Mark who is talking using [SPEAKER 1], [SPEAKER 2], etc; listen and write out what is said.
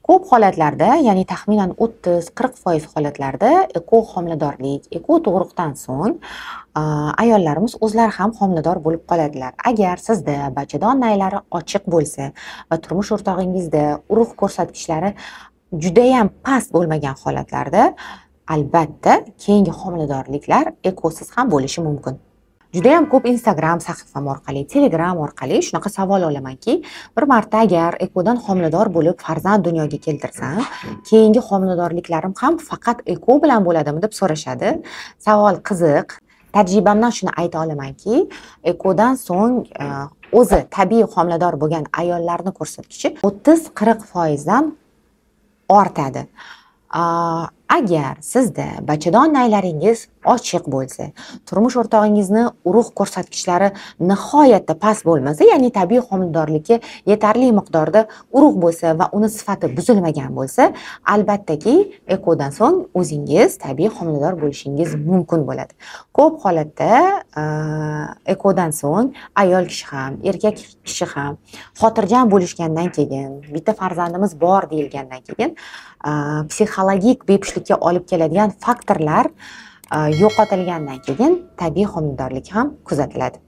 [SPEAKER 1] Ko'p holatlarda, ya'ni taxminan 30-40% holatlarda eko homiladorlik, eko tug'ruqdan so'ng ayollarimiz o'zlari ham homilador bo'lib qoladilar. Agar sizda bachadon naylari ochiq bo'lsa va turmush o'rtog'ingizda urug' ko'rsatkichlari judayam past bo'lmagan holatlarda, albatta keyingi homiladorliklar ekosiz ham bo'lishi mumkin. Judayam ko'p Instagram sahifam orqali, Telegram orqali shunaqa savol olamanki, bir marta agar ekodan homilador bo'lib farzand dunyoga keltirsam, keyingi homiladorliklarim ham faqat eko bilan bo'ladimi deb so'rashadi. Savol qiziq. Tajribamdan shuni ayta olamanki, ekodan so'ng o'zi tabiiy homilador bo'lgan ayollarni ko'rsatkichi 30-40% dan ortadi. Agar sizda bachadon naylaringiz ochiq bo'lsa, turmush o'rtog'ingizni urug' ko'rsatkichlari nihoyatda past bo'lmasa, ya'ni tabiiy homiladorlikka yetarli miqdorda urug' bo'lsa va uni sifati buzilmagan bo'lsa, albattaki ekodan so'ng o'zingiz tabiiy homilador bo'lishingiz mumkin bo'ladi. Ko'p holatda ekodan so'ng ayol kishi ham, erkak kishi ham xotirjam bo'lishgandan keyin, bitta farzandimiz bor deyilgandan keyin psixologik bepushtlikka olib keladigan faktorlar yo'qotilgandan keyin tabiiy homiladorlik ham kuzatiladi.